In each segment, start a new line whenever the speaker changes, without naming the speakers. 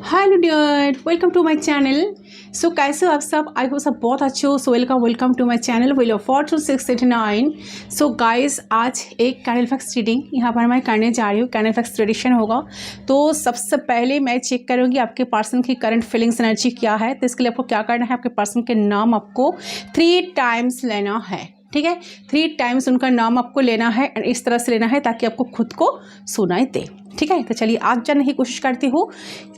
Hello dear, welcome to my channel. So कैसे हो आप सब? आई होप सब बहुत अच्छे हो। So welcome to my channel willow 42689। So guys, आज एक कैंडल फैक्स रीडिंग यहाँ पर मैं करने जा रही हूँ। कैंडल फैक्स ट्रेडिशन होगा। तो सबसे पहले मैं चेक करूँगी आपके पर्सन की करंट फीलिंग्स एनर्जी क्या है। तो इसके लिए आपको क्या करना है, आपके पर्सन के नाम आपको 3 टाइम्स लेना है। ठीक है, 3 टाइम्स उनका नाम आपको लेना है और इस तरह से लेना है ताकि आपको खुद को सुनाई दे। ठीक है, तो चलिए आज जानने की कोशिश करती हूँ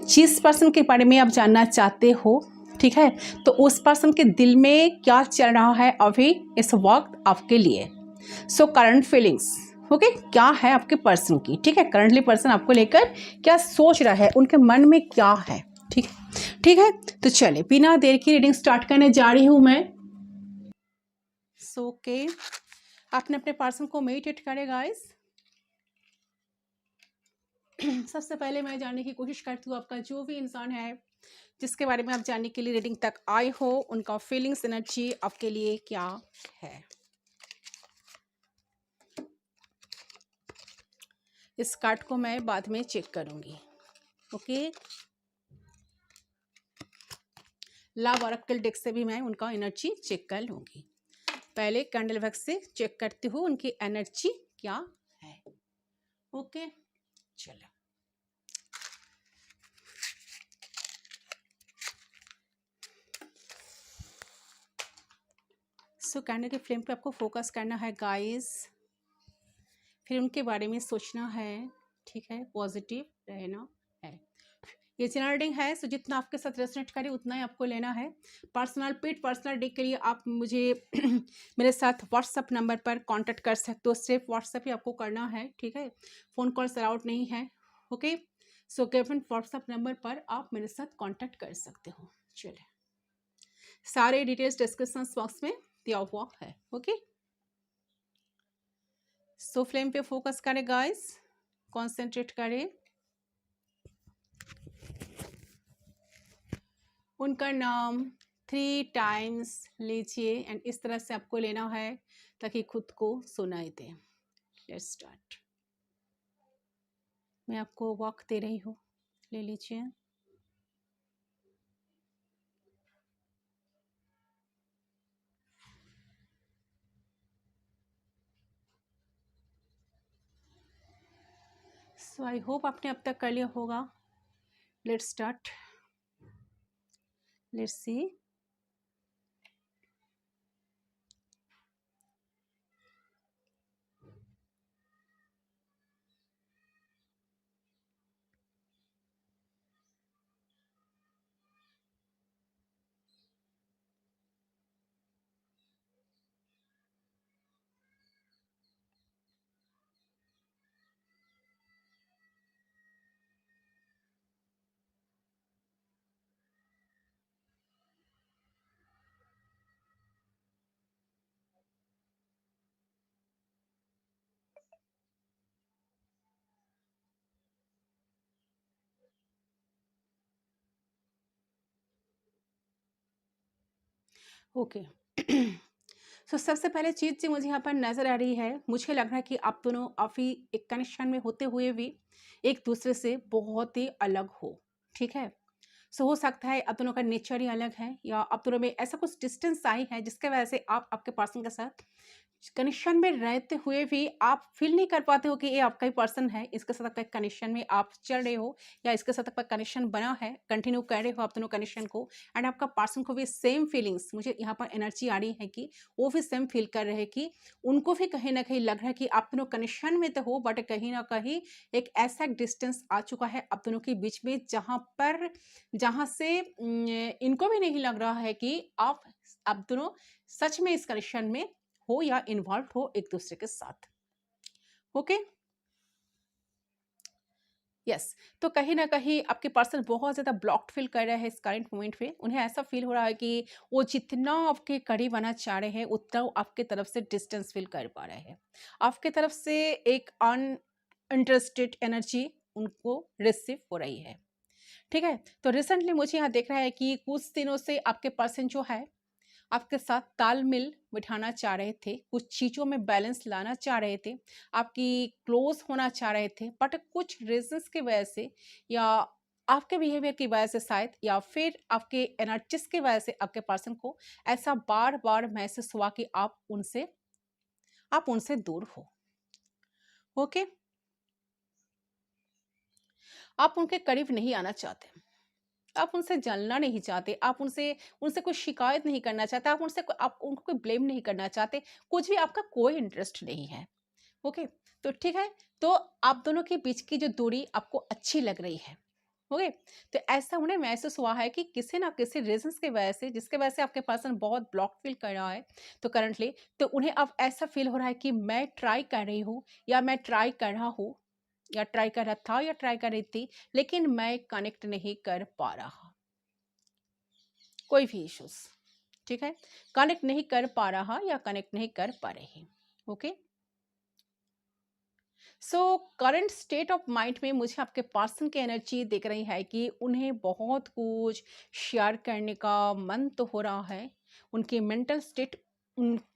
जिस पर्सन के बारे में आप जानना चाहते हो। ठीक है, तो उस पर्सन के दिल में क्या चल रहा है अभी इस वक्त आपके लिए। सो करंट फीलिंग्स, ओके, क्या है आपके पर्सन की। ठीक है, करंटली पर्सन आपको लेकर क्या सोच रहा है, उनके मन में क्या है। ठीक है, ठीक है, तो चलिए बिना देर की रीडिंग स्टार्ट करने जा रही हूँ मैं। सो ओके, आपने अपने पर्सन को मेडिटेट करें गाइस। सबसे पहले मैं जानने की कोशिश करती हूँ आपका जो भी इंसान है जिसके बारे में आप जानने के लिए रीडिंग तक आए हो, उनका फीलिंग्स एनर्जी आपके लिए क्या है। इस कार्ड को मैं बाद में चेक करूंगी। ओके, लव ऑरेकल डेक से भी मैं उनका एनर्जी चेक कर लूंगी। पहले कैंडल वैक्स से चेक करती हूँ उनकी एनर्जी क्या है। ओके, चलो। सो कैंडल के फ्लेम पे आपको फोकस करना है गाइस, फिर उनके बारे में सोचना है। ठीक है, पॉजिटिव रहना है। ये जनरल रीडिंग है, सो जितना आपके साथ रेजोनेट करे उतना ही आपको लेना है। पर्सनल रीडिंग के लिए आप मुझे मेरे साथ व्हाट्सएप नंबर पर कांटेक्ट कर सकते हो। सिर्फ व्हाट्सएप ही आपको करना है। ठीक है, फ़ोन कॉल्स अलाउड नहीं है। ओके, सो केवल व्हाट्सएप नंबर पर आप मेरे साथ कांटेक्ट कर सकते हो। चलिए, सारे डिटेल्स डिस्क्रिप्शन बॉक्स में दिया हुआ है। ओके, सो फ्लेम पे फोकस करें गाइस, कॉन्सेंट्रेट करें। उनका नाम 3 टाइम्स लीजिए एंड इस तरह से आपको लेना है ताकि खुद को सुनाई दे। Let's start. मैं आपको वॉक दे रही हूँ, ले लीजिए। सो आई होप आपने अब तक कर लिया होगा। Let's start, let's see. Okay, so सबसे पहले चीज़ जो मुझे यहाँ पर नज़र आ रही है, मुझे लग रहा है कि आप दोनों काफ़ी एक कनेक्शन में होते हुए भी एक दूसरे से बहुत ही अलग हो। ठीक है, सो हो सकता है आप दोनों का नेचर ही अलग है या आप दोनों में ऐसा कुछ डिस्टेंस आई है जिसके वजह से आप आपके पर्सन के साथ कनेक्शन में रहते हुए भी आप फील नहीं कर पाते हो कि ये आपका ही पर्सन है, इसके साथ आपका कनेक्शन में आप चल रहे हो या इसके साथ आपका कनेक्शन बना है, कंटिन्यू कर रहे हो आप दोनों कनेक्शन को। एंड आपका पर्सन को भी सेम फीलिंग्स, मुझे यहाँ पर एनर्जी आ रही है कि वो भी सेम फील कर रहे हैं कि उनको भी कहीं ना कहीं लग रहा है कि आप दोनों कनेक्शन में तो हो बट कहीं ना कहीं एक ऐसा डिस्टेंस आ चुका है आप दोनों के बीच में जहाँ से इनको भी नहीं लग रहा है कि आप दोनों सच में इस कनेक्शन में हो या इन्वॉल्व हो एक दूसरे के साथ। ओके, यस, तो कहीं ना कहीं आपके पर्सन बहुत ज़्यादा ब्लॉक्ड फील कर रहे हैं इस करंट मोमेंट में। उन्हें ऐसा फील हो रहा है कि वो जितना आपके करीब आना चाह रहे हैं उतना वो आपके तरफ से डिस्टेंस फील कर पा रहे हैं। आपके तरफ से एक अनइंटरेस्टेड एनर्जी उनको रिसीव हो रही है। ठीक है, तो रिसेंटली मुझे यहाँ देख रहा है कि कुछ दिनों से आपके पर्सन जो है आपके साथ तालमेल बिठाना चाह रहे थे, कुछ चीज़ों में बैलेंस लाना चाह रहे थे, आपकी क्लोज होना चाह रहे थे, बट कुछ रीजंस की वजह से या आपके बिहेवियर की वजह से शायद, या फिर आपके एनर्जीज की वजह से आपके पर्सन को ऐसा बार बार महसूस हुआ कि आप उनसे दूर हो। ओके, आप उनके करीब नहीं आना चाहते, आप उनसे जलना नहीं चाहते, आप उनसे उनसे कोई शिकायत नहीं करना चाहते, आप उनको कोई ब्लेम नहीं करना चाहते, कुछ भी आपका कोई इंटरेस्ट नहीं है। ओके, तो ठीक है, तो आप दोनों के बीच की जो दूरी आपको अच्छी लग रही है। ओके, तो ऐसा उन्हें महसूस हुआ है कि किसी ना किसी रीजंस की वजह से, जिसके वजह से आपके पर्सन बहुत ब्लॉक फील कर रहा है, तो करंटली तो उन्हें अब ऐसा फील हो रहा है कि मैं ट्राई कर रही हूँ, या मैं ट्राई कर रहा हूँ, या ट्राई कर रहा था, या ट्राई कर रही थी, लेकिन मैं कनेक्ट नहीं कर पा रहा। कोई भी इश्यूज, ठीक है, कनेक्ट नहीं कर पा रहा या कनेक्ट नहीं कर पा रही। Okay, so current state of mind में मुझे आपके पर्सन की एनर्जी दिख रही है कि उन्हें बहुत कुछ शेयर करने का मन तो हो रहा है, उनकी मेंटल स्टेट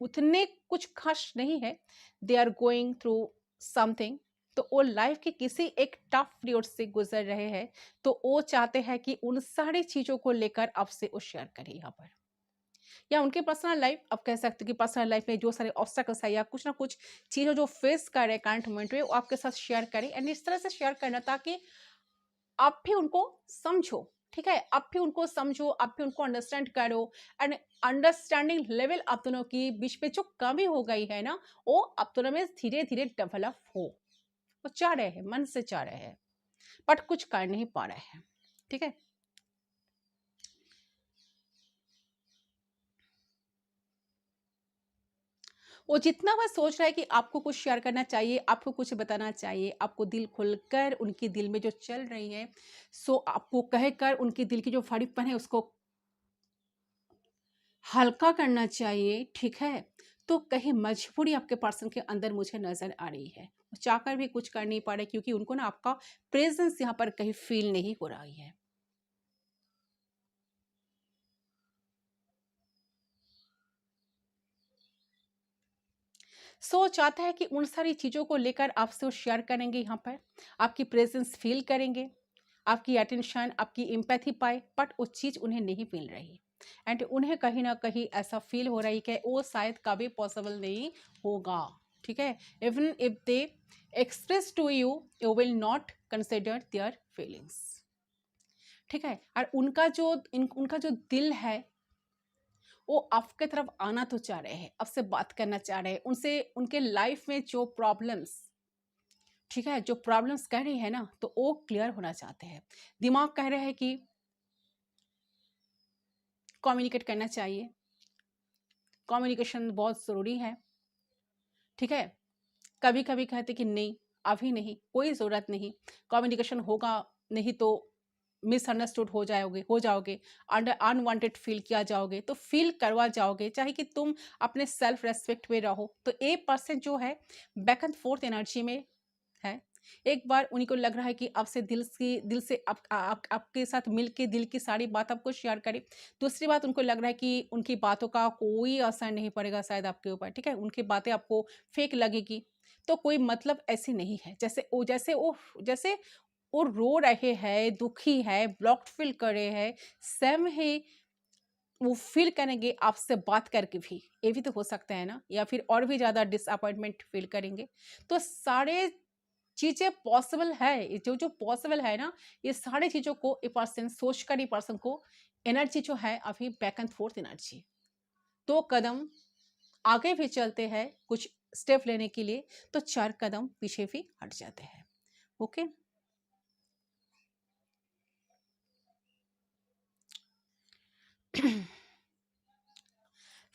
उतने कुछ खास नहीं है, they are going through something, तो वो लाइफ के किसी एक टफ पीरियड से गुजर रहे हैं, तो वो चाहते हैं कि उन सारी चीज़ों को लेकर आपसे वो शेयर करें यहाँ पर, या उनके पर्सनल लाइफ, आप कह सकते हो कि पर्सनल लाइफ में जो सारे ऑब्स्टेकल्स है या कुछ ना कुछ चीज़ें जो फेस कर रहे हैं करंट मोमेंट में, वो आपके साथ शेयर करें, एंड इस तरह से शेयर करना ताकि आप भी उनको समझो, ठीक है, आप भी उनको समझो, आप भी उनको अंडरस्टैंड करो, एंड अंडरस्टैंडिंग लेवल आप दोनों की बीच में जो कमी हो गई है ना, वो आप दोनों में धीरे धीरे डेवलप हो। वो चाह रहे हैं, मन से चाह रहे हैं, बट कुछ कर नहीं पा रहे हैं, ठीक है। वो जितना वह सोच रहा है कि आपको कुछ शेयर करना चाहिए, आपको कुछ बताना चाहिए, आपको दिल खुलकर उनकी दिल में जो चल रही है, सो आपको कहकर उनकी दिल की जो फड़ीपन है उसको हल्का करना चाहिए, ठीक है। तो कहीं मजबूरी आपके पर्सन के अंदर मुझे नजर आ रही है, वो चाहकर भी कुछ कर नहीं पा रहे, क्योंकि उनको ना आपका प्रेजेंस यहाँ पर कहीं फील नहीं हो रही है। सो चाहता है कि उन सारी चीज़ों को लेकर आपसे वो शेयर करेंगे, यहाँ पर आपकी प्रेजेंस फील करेंगे, आपकी अटेंशन, आपकी एम्पैथी पाए, बट वो चीज़ उन्हें नहीं मिल रही, एंड उन्हें कहीं ना कहीं ऐसा फील हो रही है कि वो शायद कभी पॉसिबल नहीं होगा, ठीक है। Even if they express to you, you will not consider their feelings, ठीक है। और उनका जो दिल है, वो आपके तरफ आना तो चाह रहे हैं, आपसे बात करना चाह रहे हैं, उनसे उनके लाइफ में जो प्रॉब्लम्स, ठीक है, जो प्रॉब्लम्स कह रही है ना, तो वो क्लियर होना चाहते हैं। दिमाग कह रहे हैं कि कम्युनिकेट करना चाहिए, कम्युनिकेशन बहुत ज़रूरी है, ठीक है। कभी कभी कहते कि नहीं, अभी नहीं, कोई ज़रूरत नहीं, कम्युनिकेशन होगा नहीं तो मिसअंडरस्टूड हो जाओगे, अंडर अनवांटेड फील किया जाओगे, तो फील करवा जाओगे, चाहे कि तुम अपने सेल्फ रेस्पेक्ट में रहो। तो ए पर्सन जो है बैक एंड फोर्थ एनर्जी में है। एक बार उन्हीं को लग रहा है कि आपसे दिल से आपके साथ मिल के दिल की सारी बात आपको शेयर करें। दूसरी बात, उनको लग रहा है कि उनकी बातों का कोई असर नहीं पड़ेगा शायद आपके ऊपर, ठीक है, उनकी बातें आपको फेक लगेगी, तो कोई मतलब ऐसी नहीं है। जैसे वो रो रहे हैं, दुखी है, ब्लॉक्ड फील कर रहे हैं, सेम ही वो फील करेंगे आपसे बात करके भी, ये भी तो हो सकता है ना, या फिर और भी ज़्यादा डिसअपॉइंटमेंट फील करेंगे। तो सारे चीज़ें पॉसिबल है, ये जो जो पॉसिबल है ना, ये सारी चीज़ों को ये पर्सन सोच कर, ये पर्सन को एनर्जी जो है अभी बैक एंड फोर्थ एनर्जी, 2 कदम आगे भी चलते हैं कुछ स्टेप लेने के लिए, तो 4 कदम पीछे भी हट जाते हैं। ओके,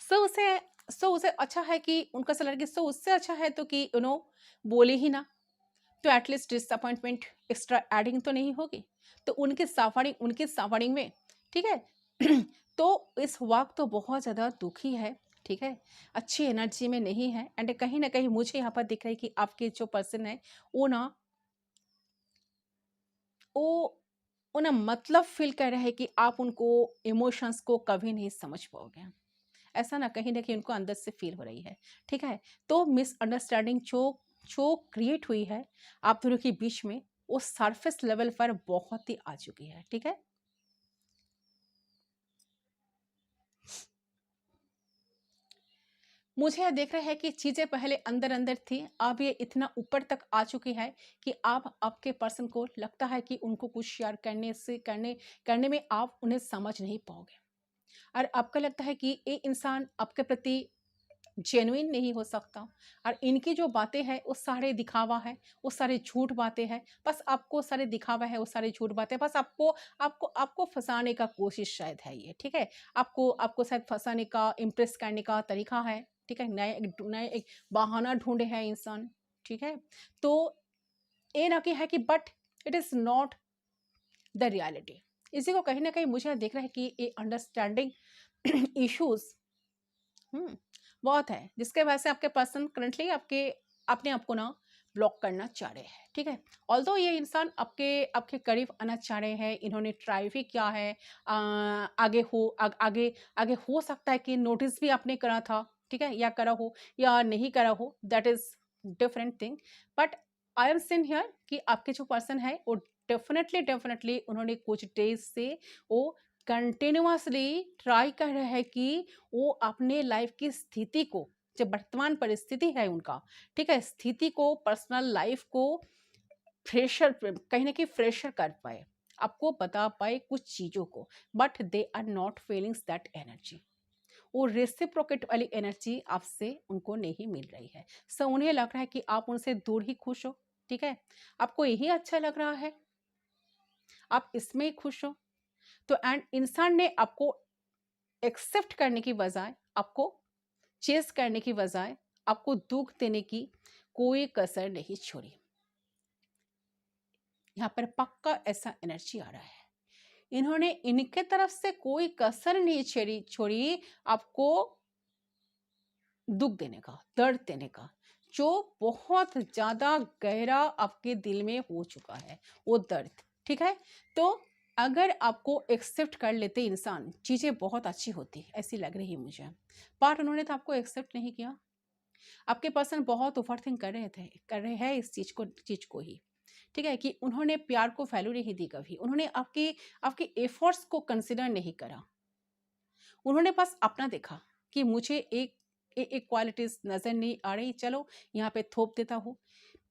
सो उसे उसे अच्छा है कि उनका सैलरी की, सो उससे अच्छा है तो कि बोले ही ना, तो एटलीस्ट डिसअपॉइंटमेंट एक्स्ट्रा एडिंग तो नहीं होगी, तो उनके सफरिंग में, ठीक है। तो इस वक्त तो बहुत ज़्यादा दुखी है, ठीक है, अच्छी एनर्जी में नहीं है, एंड कहीं ना कहीं मुझे यहाँ पर दिख रहा है कि आपके जो पर्सन है, वो ना वो वो ना मतलब फील कर रहे हैं कि आप उनको इमोशंस को कभी नहीं समझ पाओगे, ऐसा ना कहीं उनको अंदर से फील हो रही है, ठीक है। तो मिसअंडरस्टैंडिंग जो जो क्रिएट हुई है आप दोनों के बीच में, वो सरफेस लेवल पर बहुत ही आ चुकी है। ठीक है, मुझे यह देख रहा है कि चीजें पहले अंदर अंदर थी, अब ये इतना ऊपर तक आ चुकी है कि आप आपके पर्सन को लगता है कि उनको कुछ शेयर करने में आप उन्हें समझ नहीं पाओगे, और आपको लगता है कि ये इंसान आपके प्रति जेन्युइन नहीं हो सकता, और इनकी जो बातें हैं वो सारे दिखावा है, वो सारे झूठ बातें हैं, बस आपको सारे दिखावा है, वो सारे झूठ बातें, बस आपको आपको आपको फंसाने का कोशिश शायद है ये। ठीक है, आपको आपको शायद फंसाने का, इम्प्रेस करने का तरीका है। ठीक है, नए एक बहाना ढूंढे हैं इंसान। ठीक है, तो ये ना कि है कि but it is not the reality. इसी को कहीं ना कहीं मुझे देख रहा है कि ये अंडरस्टैंडिंग इश्यूज बहुत है, जिसके वजह से आपके पर्सन करंटली आपके अपने आप को ना ब्लॉक करना चाह रहे हैं। ठीक है, ऑल्दो ये इंसान आपके आपके करीब आना चाह रहे हैं, इन्होंने ट्राई भी किया है, आगे हो सकता है कि नोटिस भी आपने करा था। ठीक है, या करा हो या नहीं करा हो, that is different thing, but I am seen here कि आपके जो पर्सन है वो डेफिनेटली उन्होंने कुछ डेज से वो कंटिन्यूअसली ट्राई कर रहे हैं कि वो अपने लाइफ की स्थिति को, जो वर्तमान परिस्थिति है उनका, ठीक है, स्थिति को, पर्सनल लाइफ को फ्रेशर, कहीं ना कहीं फ्रेशर कर पाए, आपको बता पाए कुछ चीज़ों को, but they are not feelings that energy. वो रेसिप्रोकेट वाली एनर्जी आपसे उनको नहीं मिल रही है। सो उन्हें लग रहा है कि आप उनसे दूर ही खुश हो। ठीक है, आपको यही अच्छा लग रहा है, आप इसमें ही खुश हो। तो एंड इंसान ने आपको एक्सेप्ट करने की बजाय, आपको चेस करने की बजाय, आपको दुख देने की कोई कसर नहीं छोड़ी। यहाँ पर पक्का ऐसा एनर्जी आ रहा है, इन्होंने इनके तरफ से कोई कसर नहीं छोड़ी आपको दुख देने का, दर्द देने का, जो बहुत ज्यादा गहरा आपके दिल में हो चुका है वो दर्द। ठीक है, तो अगर आपको एक्सेप्ट कर लेते इंसान, चीजें बहुत अच्छी होती, ऐसी लग रही है मुझे, पर उन्होंने तो आपको एक्सेप्ट नहीं किया। आपके पर्सन बहुत ओवरथिंक कर रहे हैं इस चीज को ही। ठीक है, कि उन्होंने प्यार को वैल्यू नहीं दी कभी, उन्होंने आपके आपके एफर्ट्स को कंसिडर नहीं करा, उन्होंने बस अपना देखा कि मुझे एक क्वालिटीज नजर नहीं आ रही, चलो यहाँ पे थोप देता हूँ,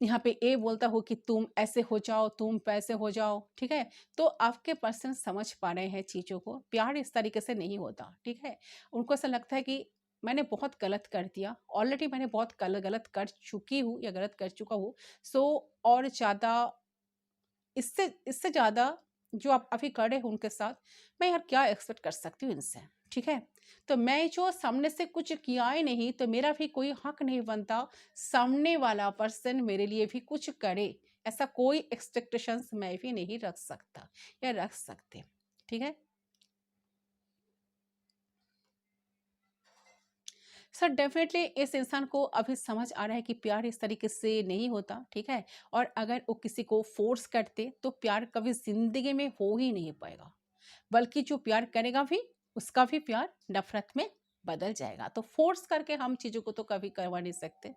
यहाँ पे ये बोलता हूँ कि तुम ऐसे हो जाओ, तुम वैसे हो जाओ। ठीक है, तो आपके पर्सन समझ पा रहे हैं चीज़ों को, प्यार इस तरीके से नहीं होता। ठीक है, उनको ऐसा लगता है कि मैंने बहुत गलत कर दिया, ऑलरेडी मैंने बहुत गलत कर चुकी हूँ या गलत कर चुका हूँ, सो और ज़्यादा इससे इससे ज़्यादा जो आप अभी कर रहे हो उनके साथ, मैं यार क्या एक्सपेक्ट कर सकती हूँ इनसे। ठीक है, तो मैं जो सामने से कुछ किया ही नहीं, तो मेरा भी कोई हक नहीं बनता सामने वाला पर्सन मेरे लिए भी कुछ करे, ऐसा कोई एक्सपेक्टेशंस मैं भी नहीं रख सकता या रख सकते। ठीक है सर, डेफिनेटली इस इंसान को अभी समझ आ रहा है कि प्यार इस तरीके से नहीं होता। ठीक है, और अगर वो किसी को फोर्स करते तो प्यार कभी जिंदगी में हो ही नहीं पाएगा, बल्कि जो प्यार करेगा भी, उसका भी प्यार नफरत में बदल जाएगा। तो फोर्स करके हम चीज़ों को तो कभी करवा नहीं सकते,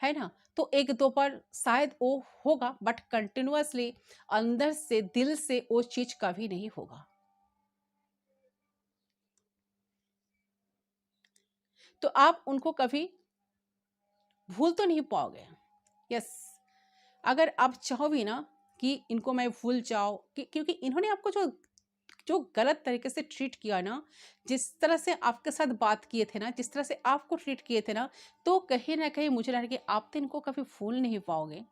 है ना। तो एक दो पर शायद वो होगा, बट कंटिन्यूअसली अंदर से, दिल से वो चीज़ कभी नहीं होगा। तो आप उनको कभी भूल तो नहीं पाओगे। यस, अगर आप चाहो भी ना कि इनको मैं भूल जाओ, क्योंकि इन्होंने आपको जो जो गलत तरीके से ट्रीट किया ना, जिस तरह से आपके साथ बात किए थे ना, जिस तरह से आपको ट्रीट किए थे ना, तो कहीं ना कहीं मुझे लग रहा है कि आप तो इनको कभी भूल नहीं पाओगे,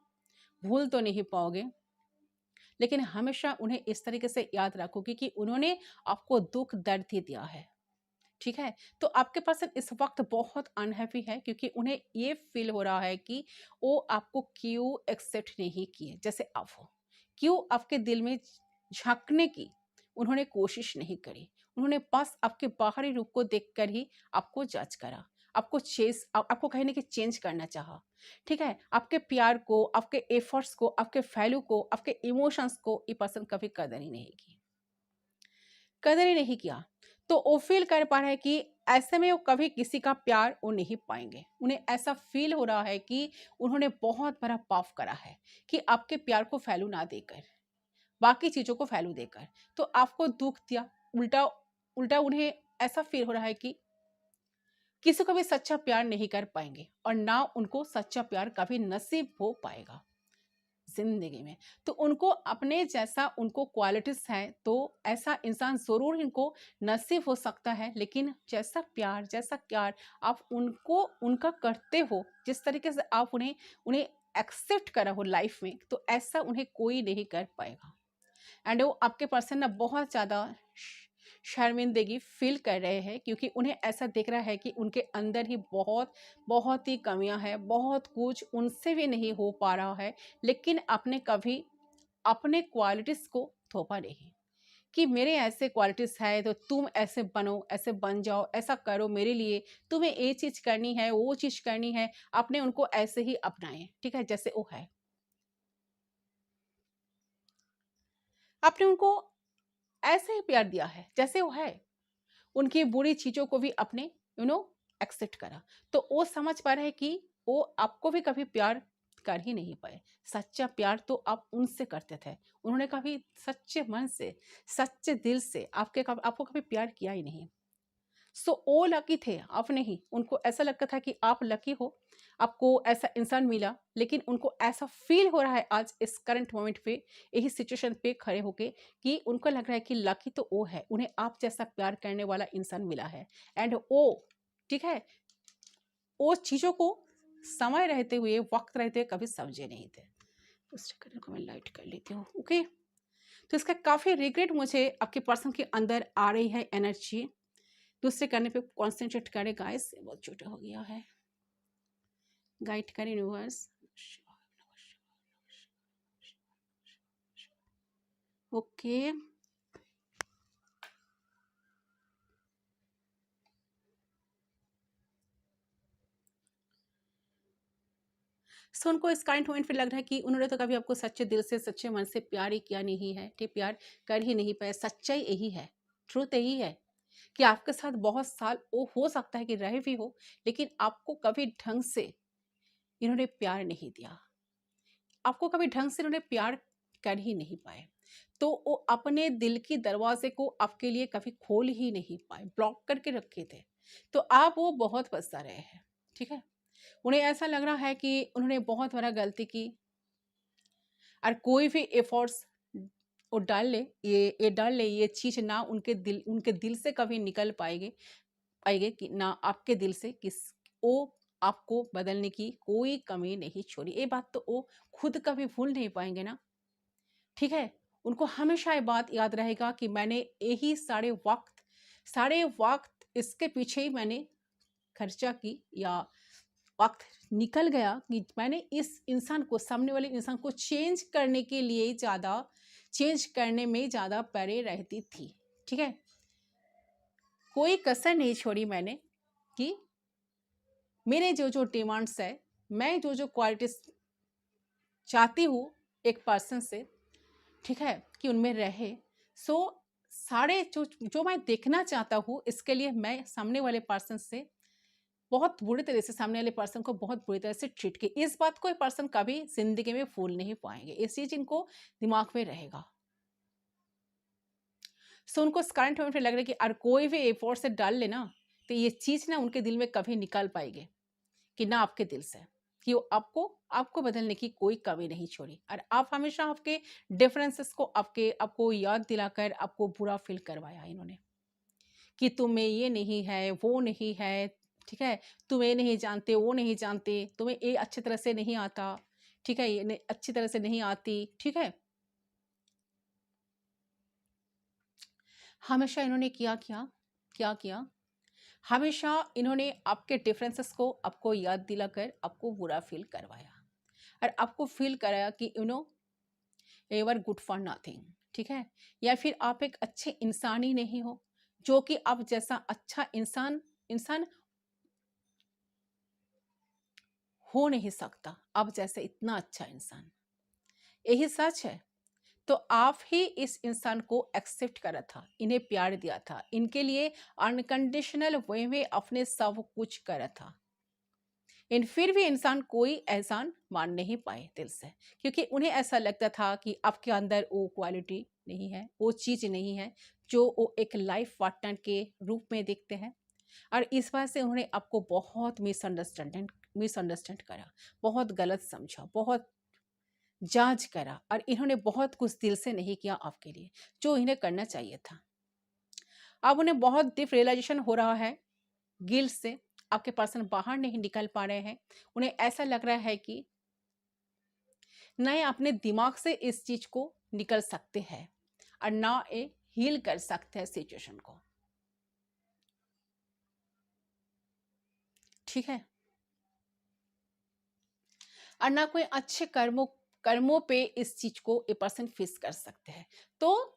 भूल तो नहीं पाओगे, लेकिन हमेशा उन्हें इस तरीके से याद रखोगे कि उन्होंने आपको दुख दर्द ही दिया है। ठीक है, तो आपके पर्सन इस वक्त बहुत अनहैप्पी है, क्योंकि उन्हें ये फील हो रहा है कि वो आपको क्यों एक्सेप्ट नहीं किए जैसे आप हो, क्यों आपके दिल में झांकने की उन्होंने कोशिश नहीं करी, उन्होंने बस आपके बाहरी रूप को देखकर ही आपको जज करा, आपको कहीं ना कहीं चेंज करना चाहा। ठीक है, आपके प्यार को, आपके एफर्ट्स को, आपके वैल्यू को, आपके इमोशंस को ये पर्सन कभी कदर ही नहीं की, कदर ही नहीं किया। तो वो फील कर पा रहा है कि ऐसे में वो कभी किसी का प्यार वो नहीं पाएंगे। उन्हें ऐसा फील हो रहा है कि उन्होंने बहुत बड़ा पाप करा है कि आपके प्यार को वैल्यू ना देकर, बाकी चीज़ों को वैल्यू देकर तो आपको दुख दिया। उल्टा उल्टा उन्हें ऐसा फील हो रहा है कि किसी को भी सच्चा प्यार नहीं कर पाएंगे और ना उनको सच्चा प्यार कभी नसीब हो पाएगा जिंदगी में। तो उनको अपने जैसा उनको क्वालिटीज हैं, तो ऐसा इंसान जरूर इनको नसीब हो सकता है, लेकिन जैसा प्यार आप उनको उनका करते हो, जिस तरीके से आप उन्हें उन्हें एक्सेप्ट करा हो लाइफ में, तो ऐसा उन्हें कोई नहीं कर पाएगा। एंड वो आपके पर्सन ना बहुत ज़्यादा शर्मिंदगी फील कर रहे हैं, क्योंकि उन्हें ऐसा दिख रहा है कि उनके अंदर ही बहुत बहुत ही कमियां हैं, बहुत कुछ उनसे भी नहीं हो पा रहा है, लेकिन आपने कभी अपने क्वालिटीज़ को थोपा नहीं कि मेरे ऐसे क्वालिटीज़ है तो तुम ऐसे बनो, ऐसे बन जाओ, ऐसा करो मेरे लिए, तुम्हें ये चीज़ करनी है, वो चीज़ करनी है। आपने उनको ऐसे ही अपनाए, ठीक है, जैसे वो है। आपने उनको ऐसे ही प्यार दिया है जैसे वो है। उनकी बुरी चीज़ों को भी अपने एक्सेप्ट करा। तो वो समझ पा रहे हैं कि वो आपको भी कभी प्यार कर ही नहीं पाए। सच्चा प्यार तो आप उनसे करते थे। उन्होंने कभी सच्चे मन से, सच्चे दिल से आपको कभी प्यार किया ही नहीं। सो वो लकी थे, आप नहीं। उनको ऐसा लगता था कि आप लकी हो, आपको ऐसा इंसान मिला, लेकिन उनको ऐसा फील हो रहा है आज इस करंट मोमेंट पे, यही सिचुएशन पे खड़े होके, कि उनको लग रहा है कि लकी तो वो है, उन्हें आप जैसा प्यार करने वाला इंसान मिला है। एंड वो, ठीक है, वो चीज़ों को समय रहते हुए, वक्त रहते हुए कभी समझे नहीं थे। दूसरे कलर को मैं लाइट कर लेती हूँ, ओके। तो इसका काफ़ी रिग्रेट मुझे आपके पर्सन के अंदर आ रही है एनर्जी। दूसरे करने पे कॉन्सेंट्रेट करें गाइस, बहुत छोटा हो गया है। गाइड करें यूनिवर्स। ओके, सो उनको इस करंट मोमेंट पे लग रहा है कि उन्होंने तो कभी आपको सच्चे दिल से, सच्चे मन से प्यार ही किया नहीं है, ठीक, प्यार कर ही नहीं पाए। सच्चाई यही है, ट्रूथ यही है कि आपके साथ बहुत साल वो हो सकता है कि रहे भी हो, लेकिन आपको कभी ढंग से इन्होंने प्यार नहीं दिया। आपको कभी ढंग से इन्होंने प्यार कर ही नहीं पाए। तो वो अपने दिल की दरवाजे को आपके लिए कभी खोल ही नहीं पाए, ब्लॉक करके रखे थे। तो आप वो बहुत पछता रहे हैं, ठीक है। उन्हें ऐसा लग रहा है कि उन्होंने बहुत बड़ा गलती की, और कोई भी एफर्ट्स वो डाल ले, ये डाल ले, ये चीज़ ना उनके दिल से कभी निकल पाएगी कि ना आपके दिल से, किस वो आपको बदलने की कोई कमी नहीं छोड़ी। ये बात तो वो खुद कभी भूल नहीं पाएंगे ना, ठीक है। उनको हमेशा ये बात याद रहेगा कि मैंने यही सारे वक्त इसके पीछे ही मैंने खर्चा की, या वक्त निकल गया कि मैंने इस इंसान को, सामने वाले इंसान को चेंज करने में ज़्यादा परे रहती थी, ठीक है। कोई कसर नहीं छोड़ी मैंने कि मेरे जो जो डिमांड्स है, मैं जो जो क्वालिटीज चाहती हूँ एक पर्सन से, ठीक है, कि उनमें रहे। सो सारे जो मैं देखना चाहता हूँ, इसके लिए मैं सामने वाले पर्सन से बहुत बुरी तरह से, सामने वाले पर्सन को बहुत बुरी तरह से ट्रीट की। इस बात को पर्सन कभी जिंदगी में भूल नहीं पाएंगे, इस चीज इनको दिमाग में रहेगा। सो उनको करंट मोमेंट में लग रहा है कि अगर कोई भी एफर्ट से डाल लेना, तो ये चीज ना उनके दिल में कभी निकाल पाएगी, कि ना आपके दिल से, कि वो आपको बदलने की कोई कमी नहीं छोड़ी। और आप हमेशा आपके डिफरेंसेस को आपको याद दिलाकर आपको बुरा फील करवाया इन्होंने, कि तुम्हें ये नहीं है, वो नहीं है, ठीक है, तुम्हें नहीं जानते, वो नहीं जानते, तुम्हें ये अच्छी तरह से नहीं आता, ठीक है, ये अच्छी तरह से नहीं आती, ठीक है। हमेशा इन्होंने क्या किया, हमेशा इन्होंने आपके डिफरेंसेस को आपको याद दिलाकर आपको बुरा फील करवाया, और आपको फील कराया कि you are good for nothing, ठीक है। या फिर आप एक अच्छे इंसान ही नहीं हो, जो कि आप जैसा अच्छा इंसान इंसान हो नहीं सकता, आप जैसे इतना अच्छा इंसान, यही सच है। तो आप ही इस इंसान को एक्सेप्ट करा था, इन्हें प्यार दिया था, इनके लिए अनकंडीशनल वे में अपने सब कुछ करा था। इन फिर भी इंसान कोई एहसान मान नहीं पाए दिल से, क्योंकि उन्हें ऐसा लगता था कि आपके अंदर वो क्वालिटी नहीं है, वो चीज़ नहीं है जो वो एक लाइफ पार्टनर के रूप में देखते हैं। और इस वजह से उन्होंने आपको बहुत मिसअंडरस्टैंड करा, बहुत गलत समझा, बहुत जांच करा, और इन्होंने बहुत कुछ दिल से नहीं किया आपके लिए जो इन्हें करना चाहिए था। अब उन्हें बहुत डीप रियलाइजेशन हो रहा है गिल्ट से, आपके पर्सन बाहर नहीं निकल पा रहे हैं। उन्हें ऐसा लग रहा है कि ना ये अपने दिमाग से इस चीज को निकल सकते हैं और ना ये हील कर सकते हैं सिचुएशन को। ठीक है, और ना कोई अच्छे कर्मों पे इस चीज को ये पर्सन फेस कर सकते हैं। तो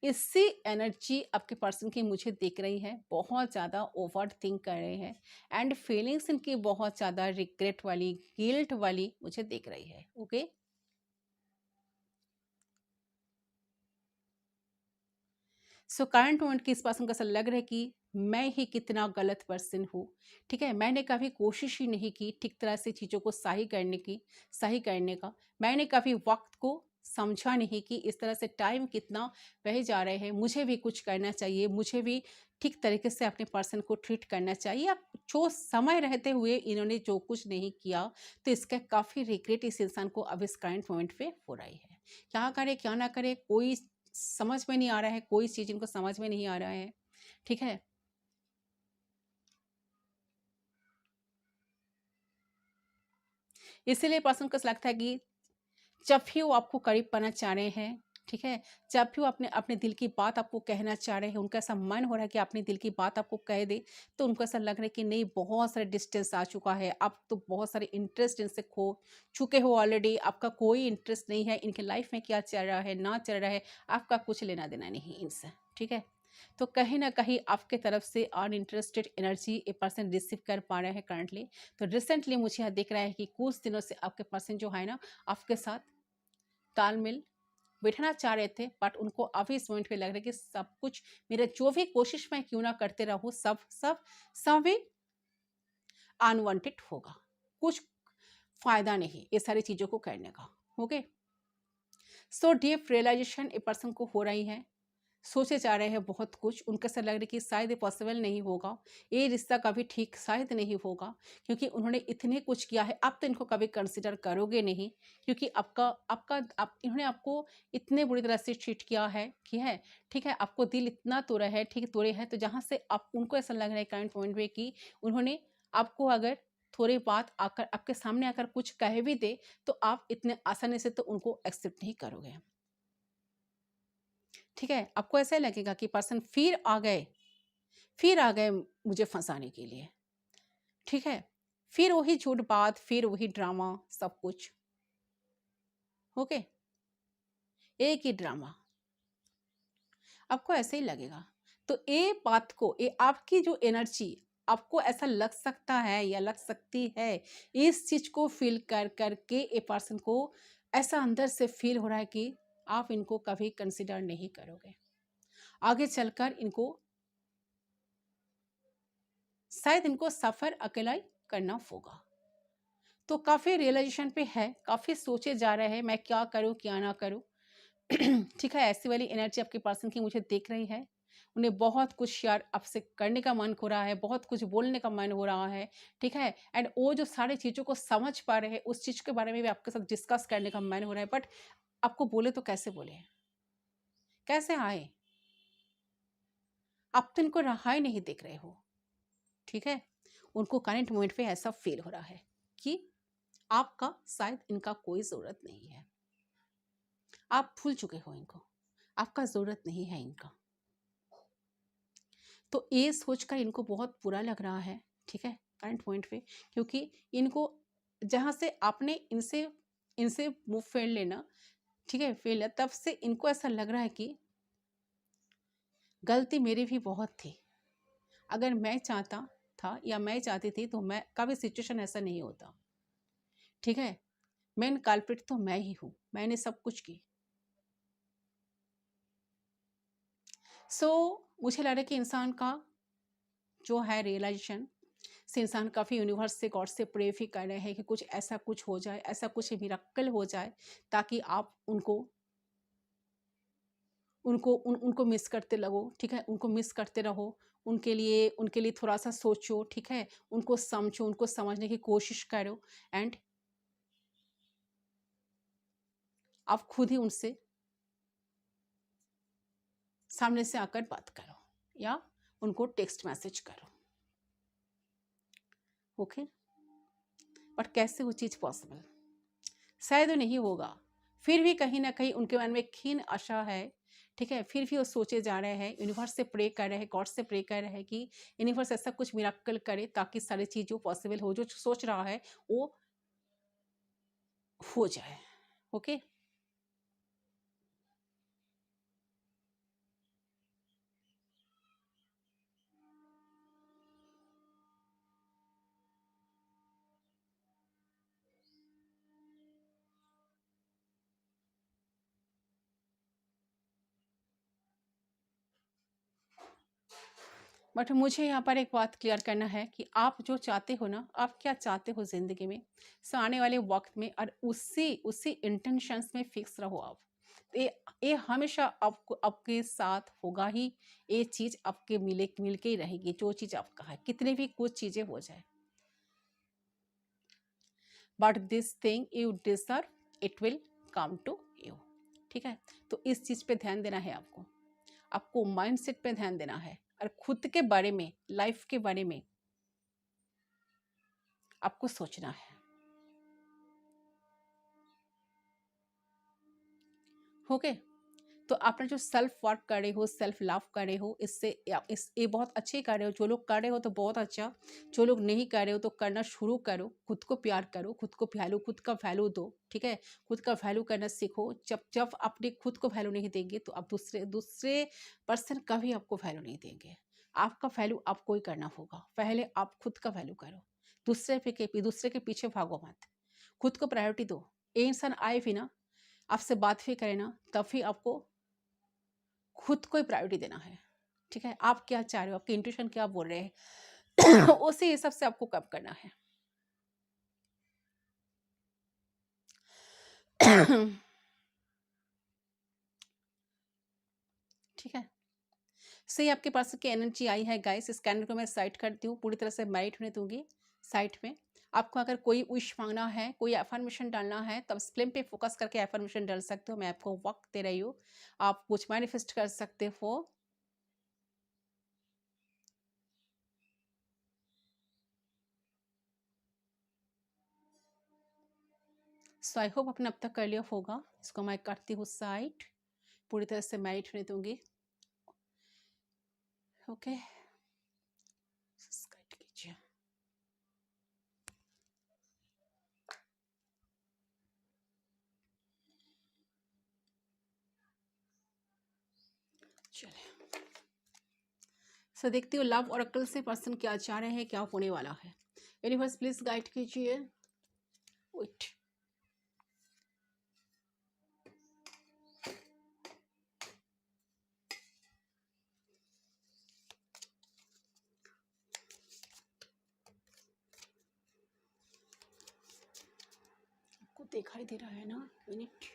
इससे एनर्जी आपके पर्सन की मुझे दिख रही है, बहुत ज़्यादा ओवर थिंक कर रहे हैं, एंड फीलिंग्स इनकी बहुत ज़्यादा रिग्रेट वाली, गिल्ट वाली मुझे दिख रही है। ओके, सो करंट मोमेंट की इस पर्सन को ऐसा लग रहा है कि मैं ही कितना गलत पर्सन हूँ। ठीक है, मैंने कभी कोशिश ही नहीं की ठीक तरह से चीज़ों को सही करने का। मैंने कभी वक्त को समझा नहीं कि इस तरह से टाइम कितना बह जा रहे हैं, मुझे भी कुछ करना चाहिए, मुझे भी ठीक तरीके से अपने पर्सन को ट्रीट करना चाहिए। अब जो समय रहते हुए इन्होंने जो कुछ नहीं किया, तो इसका काफ़ी रिग्रेट इस इंसान को अब इस करंट मोमेंट पे हो रही है। क्या करे क्या ना करे कोई समझ में नहीं आ रहा है, कोई चीज़ इनको समझ में नहीं आ रहा है। ठीक है, इसीलिए पर्सन को ऐसा लगता है कि जब भी वो आपको करीब पाना चाह रहे हैं, ठीक है, जब भी वो अपने अपने दिल की बात आपको कहना चाह रहे हैं, उनका ऐसा मन हो रहा है कि अपने दिल की बात आपको कह दे, तो उनको ऐसा लग रहा है कि नहीं, बहुत सारे डिस्टेंस आ चुका है, आप तो बहुत सारे इंटरेस्ट इनसे खो चुके हो ऑलरेडी, आपका कोई इंटरेस्ट नहीं है इनके लाइफ में, क्या चल रहा है ना चल रहा है, आपका कुछ लेना देना नहीं इनसे। ठीक है, तो कहीं ना कहीं आपके तरफ से uninterested energy a person receive कर पा रहे हैं करंटली। तो रिसेंटली मुझे यह दिख रहा है कि कुछ दिनों से आपके पर्सन जो है ना, आपके साथ तालमेल बैठना चाह रहे थे, बट उनको अभी इस मोमेंट पे लग रहा है कि सब कुछ, मेरा जो भी कोशिश मैं क्यों ना करते रहूं, सब सब सब भी अनवांटेड होगा, कुछ फायदा नहीं ये सारी चीज़ों को करने का। Okay, so deep realization a person को हो रही है, सोचे जा रहे हैं बहुत कुछ, उनका ऐसा लग रहा है कि शायद ये पॉसिबल नहीं होगा, ये रिश्ता कभी ठीक शायद नहीं होगा, क्योंकि उन्होंने इतने कुछ किया है, अब तो इनको कभी कंसिडर करोगे नहीं, क्योंकि इन्होंने आपको इतने बुरी तरह से ट्रीट किया है। ठीक है, आपको दिल इतना तोड़ा है, ठीक तोड़े हैं, तो जहाँ से आप उनको ऐसा लग रहा है करंट पॉइंट में कि उन्होंने आपको अगर थोड़ी बात आकर आपके सामने आकर कुछ कह भी दे, तो आप इतने आसानी से तो उनको एक्सेप्ट नहीं करोगे। ठीक है, आपको ऐसा लगेगा कि पर्सन फिर आ गए मुझे फंसाने के लिए। ठीक है, फिर वही झूठ बात, फिर वही ड्रामा, सब कुछ। ओके, एक ही ड्रामा, आपको ऐसे ही लगेगा। तो ये बात को, ये आपकी जो एनर्जी, आपको ऐसा लग सकता है या लग सकती है, इस चीज को फील कर करके ये पर्सन को ऐसा अंदर से फील हो रहा है कि आप इनको कभी कंसिडर नहीं करोगे, आगे चलकर इनको शायद इनको सफर अकेला ही करना होगा। तो काफी रियलाइजेशन पे है, काफी सोचे जा रहे हैं मैं क्या करूं क्या ना करूं। ठीक है, ऐसी वाली एनर्जी आपके पर्सन की मुझे दिख रही है। उन्हें बहुत कुछ शेयर आपसे करने का मन हो रहा है, बहुत कुछ बोलने का मन हो रहा है। ठीक है, एंड वो जो सारी चीज़ों को समझ पा रहे हैं, उस चीज़ के बारे में भी आपके साथ डिस्कस करने का मन हो रहा है, बट आपको बोले तो कैसे बोले, कैसे आए, आप तो इनको रहा ही नहीं देख रहे हो। ठीक है, उनको करंट मोमेंट पे ऐसा फील हो रहा है कि आपका शायद इनका कोई ज़रूरत नहीं है, आप भूल चुके हो इनको, आपका ज़रूरत नहीं है इनका। तो ये सोचकर इनको बहुत बुरा लग रहा है। ठीक है, करंट पॉइंट पे, क्योंकि इनको जहाँ से आपने इनसे इनसे मुंह फेर लेना, ठीक है, फेर लिया, तब से इनको ऐसा लग रहा है कि गलती मेरी भी बहुत थी, अगर मैं चाहता था या मैं चाहती थी तो मैं कभी सिचुएशन ऐसा नहीं होता। ठीक है, मेन कल्प्रिट तो मैं ही हूँ, मैंने सब कुछ की, मुझे लग रहा है कि इंसान का जो है रियलाइजेशन से, इंसान काफ़ी यूनिवर्स से, गॉड से प्रे भी कर रहे हैं कि कुछ ऐसा कुछ हो जाए, ऐसा कुछ मिरेकल हो जाए, ताकि आप उनको उनको उन उनको मिस करते लगो, ठीक है? उनको मिस करते रहो, उनके लिए थोड़ा-सा सोचो, ठीक है? उनको समझो, उनको समझने की कोशिश करो एंड आप खुद ही उनसे सामने से आकर बात करो या उनको टेक्स्ट मैसेज करो, ओके? बट कैसे वो चीज़ पॉसिबल? शायद वो नहीं होगा, फिर भी कहीं न कहीं उनके मन में क्षीण आशा है, ठीक है? फिर भी वो सोचे जा रहे हैं, यूनिवर्स से प्रे कर रहे हैं, गॉड से प्रे कर रहे हैं कि यूनिवर्स ऐसा कुछ मिरेकल करे ताकि सारी चीज़ जो पॉसिबल हो, जो सोच रहा है वो हो जाए, ओके? बट मुझे यहाँ पर एक बात क्लियर करना है कि आप जो चाहते हो ना, आप क्या चाहते हो ज़िंदगी में, सो आने वाले वक्त में, और उसी उसी इंटेंशंस में फिक्स रहो आप। ये हमेशा आपको आपके साथ होगा ही, ये चीज़ आपके मिल के ही रहेगी, जो चीज़ आपका है, कितनी भी कुछ चीज़ें हो जाए। But this thing you deserve, it will come to you, ठीक है? तो इस चीज़ पे ध्यान देना है आपको, आपको माइंडसेट पे ध्यान देना है, और खुद के बारे में, लाइफ के बारे में आपको सोचना है, ओके? तो अपना जो सेल्फ वर्क कर रहे हो, सेल्फ लव कर रहे हो, इससे ये बहुत अच्छे कर रहे हो। जो लोग कर रहे हो तो बहुत अच्छा, जो लोग नहीं कर रहे हो तो करना शुरू करो। खुद को प्यार करो, खुद को वैल्यू, खुद का वैल्यू दो, ठीक है? खुद का वैल्यू करना सीखो। जब जब अपने खुद को वैल्यू नहीं देंगे तो आप दूसरे दूसरे पर्सन कभी आपको वैल्यू नहीं देंगे। आपका वैल्यू आपको ही करना होगा। पहले आप खुद का वैल्यू करो, दूसरे के पीछे भागो मत, खुद को प्रायोरिटी दो। ये इंसान आए भी ना, आपसे बात भी करे ना, तब भी आपको खुद को ही प्रायोरिटी देना है, ठीक है? आप क्या चाह रहे हो, आपके इंट्यूशन क्या बोल रहे हैं उसी हिसाब से आपको कब करना है। ठीक है? सही आपके पास की एनर्जी आई है गाइस। इस कैलेंडर को मैं साइड करती हूँ, पूरी तरह से मैरिट होने दूंगी साइड में। आपको अगर कोई विश मांगना है, कोई एफर्मेशन डालना है, तो आप फ्लेम पे फोकस करके एफर्मेशन डाल सकते हो। मैं आपको वक्त दे रही हूँ, आप कुछ मैनिफेस्ट कर सकते हो। सो आई होप आपने अब तक कर लिया होगा। इसको मैं करती हूँ साइड, पूरी तरह से मैरिट होने दूंगी, ओके? साइड कीजिए। चलिए, सो देखती हूँ लव और अक्ल से पर्सन क्या चाह रहे हैं, क्या होने वाला है। यूनिवर्स प्लीज गाइड कीजिए। वेट, आपको दिखाई दे रहा है ना? Minute,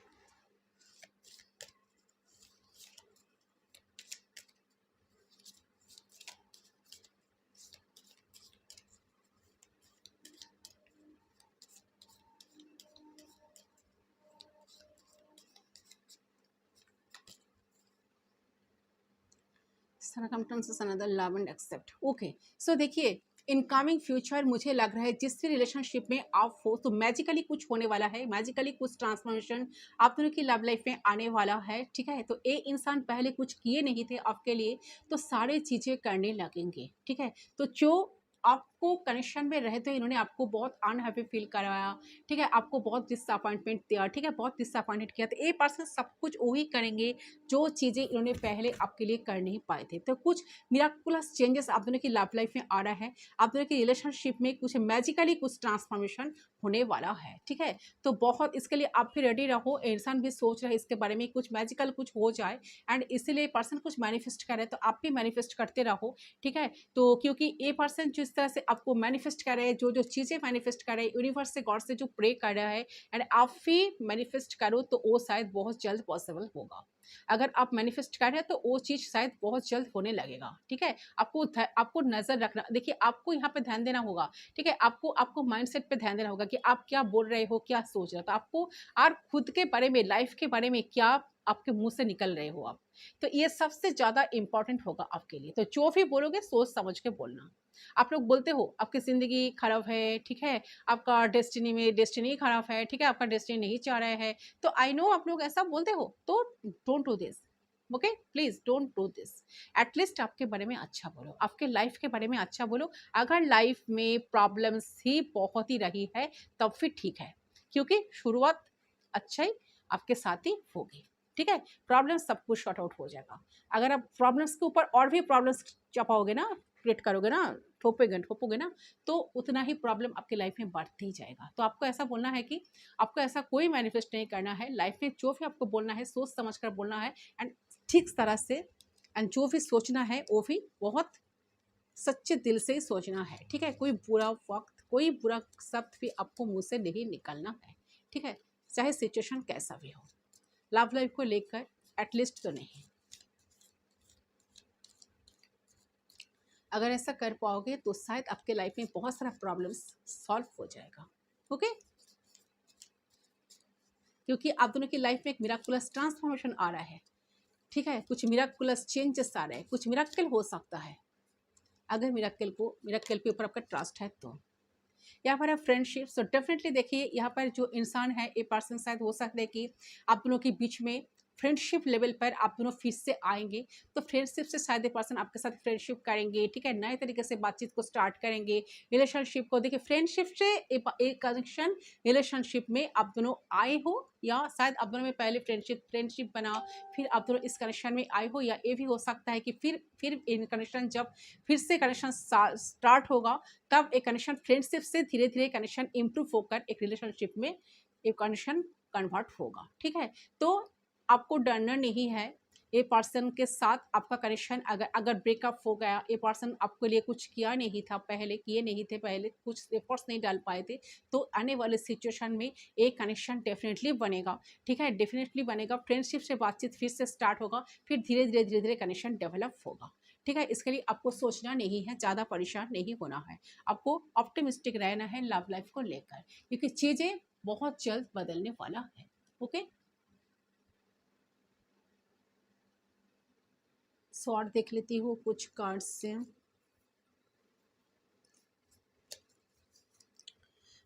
another love and accept, okay? So देखिए, इनकमिंग फ्यूचर मुझे लग रहा है जिस भी रिलेशनशिप में आप हो, तो मैजिकली कुछ होने वाला है, मैजिकली कुछ ट्रांसफॉर्मेशन आप दोनों की लव लाइफ में आने वाला है, ठीक है? तो ये इंसान पहले कुछ किए नहीं थे आपके लिए, तो सारे चीज़ें करने लगेंगे, ठीक है? तो जो आपको कनेक्शन में रहते हुए इन्होंने आपको बहुत अनहैप्पी फील कराया, ठीक है, आपको बहुत डिसअपॉइंटमेंट दिया, ठीक है, बहुत डिसअपॉइंटेड किया। तो ये पर्सन सब कुछ वही करेंगे जो चीज़ें इन्होंने पहले आपके लिए कर नहीं पाए थे। तो कुछ मिराकुलस चेंजेस आप दोनों की लव लाइफ में आ रहा है, आप दोनों की रिलेशनशिप में कुछ मैजिकली कुछ ट्रांसफॉर्मेशन होने वाला है, ठीक है। तो बहुत इसके लिए आप भी रेडी रहो, इंसान भी सोच रहा है इसके बारे में कुछ मैजिकल कुछ हो जाए, एंड इसीलिए पर्सन कुछ मैनिफेस्ट करे, तो आप भी मैनिफेस्ट करते रहो, ठीक है। तो क्योंकि ये पर्सन जिस तरह से आपको मैनिफेस्ट कर रहे हैं, जो चीज़ें मैनिफेस्ट कर रहे हैं, यूनिवर्स से, गॉड से जो प्रे कर रहा है, एंड आप भी मैनिफेस्ट करो तो वो शायद बहुत जल्द पॉसिबल होगा। अगर आप मैनिफेस्ट कर रहे हैं तो वो चीज़ शायद बहुत जल्द होने लगेगा, ठीक है। आपको नज़र रखना, देखिए आपको यहाँ पे ध्यान देना होगा, ठीक है। आपको माइंडसेट पे ध्यान देना होगा कि आप क्या बोल रहे हो, क्या सोच रहे हो। तो आपको और खुद के बारे में, लाइफ के बारे में क्या आपके मुंह से निकल रहे हो आप, तो ये सबसे ज़्यादा इंपॉर्टेंट होगा आपके लिए। तो जो भी बोलोगे सोच समझ के बोलना। आप लोग बोलते हो आपकी ज़िंदगी खराब है, ठीक है, आपका डेस्टिनी खराब है, ठीक है, आपका डेस्टिनी नहीं चाह रहा है, तो आई नो आप लोग ऐसा बोलते हो, तो don't do this, okay, please don't do this. At least आपके बारे में अच्छा बोलो, आपके लाइफ के बारे में अच्छा बोलो। अगर लाइफ में प्रॉब्लम्स ही बहुत ही रही है तब फिर ठीक है, क्योंकि शुरुआत अच्छा ही आपके साथ ही होगी, ठीक है। प्रॉब्लम सब कुछ शॉर्ट आउट हो जाएगा। अगर आप प्रॉब्लम्स के ऊपर और भी प्रॉब्लम्स चपाओगे ना, क्रिएट करोगे ना, ठोपोगे ना, तो उतना ही प्रॉब्लम आपकी लाइफ में बढ़ती ही जाएगा। तो आपको ऐसा बोलना है कि आपको ऐसा कोई मैनिफेस्ट नहीं करना है लाइफ में। जो भी आपको बोलना है सोच समझ कर बोलना है, एंड ठीक तरह से, एंड जो भी सोचना है वो भी बहुत सच्चे दिल से ही सोचना है, ठीक है। कोई बुरा वक्त, कोई बुरा शब्द भी आपको मुंह से नहीं निकलना है, ठीक है, चाहे सिचुएशन कैसा भी हो। लव लाइफ को लेकर एटलीस्ट तो नहीं। अगर ऐसा कर पाओगे तो शायद आपके लाइफ में बहुत सारा प्रॉब्लम्स सॉल्व हो जाएगा, ओके। क्योंकि आप दोनों की लाइफ में एक मिराकुलस ट्रांसफॉर्मेशन आ रहा है, ठीक है, कुछ मिराकुलस चेंजेस आ रहे हैं, कुछ मिराकल हो सकता है। अगर मिराकल के ऊपर आपका ट्रस्ट है तो यहाँ पर है फ्रेंडशिप। सो डेफिनेटली देखिए यहाँ पर जो इंसान है, ये पर्सन शायद हो सकता है कि आप दोनों के बीच में फ्रेंडशिप लेवल पर आप दोनों फिर से आएंगे। तो फ्रेंडशिप से शायद ये पर्सन आपके साथ फ्रेंडशिप करेंगे, ठीक है, नए तरीके से बातचीत को स्टार्ट करेंगे, रिलेशनशिप को। देखिए फ्रेंडशिप से एक कनेक्शन रिलेशनशिप में आप दोनों आए हो, या शायद आप दोनों में पहले फ्रेंडशिप बना, फिर आप दोनों इस कनेक्शन में आए हो, या ये भी हो सकता है कि फिर इन कनेक्शन, जब फिर से कनेक्शन स्टार्ट होगा तब एक कनेक्शन फ्रेंडशिप से धीरे धीरे कनेक्शन इम्प्रूव होकर एक रिलेशनशिप में एक कनेक्शन कन्वर्ट होगा, ठीक है। तो आपको डरना नहीं है। ये पर्सन के साथ आपका कनेक्शन अगर ब्रेकअप हो गया, ये पर्सन आपके लिए कुछ किया नहीं था पहले, किए नहीं थे पहले, कुछ एफर्ट्स नहीं डाल पाए थे, तो आने वाले सिचुएशन में एक कनेक्शन डेफिनेटली बनेगा, ठीक है, डेफिनेटली बनेगा। फ्रेंडशिप से बातचीत फिर से स्टार्ट होगा, फिर धीरे धीरे कनेक्शन डेवलप होगा, ठीक है। इसके लिए आपको सोचना नहीं है, ज़्यादा परेशान नहीं होना है, आपको ऑप्टिमिस्टिक रहना है लव लाइफ को लेकर, क्योंकि चीज़ें बहुत जल्द बदलने वाला है, ओके। शॉर्ट देख लेती हूँ कुछ कार्ड्स से।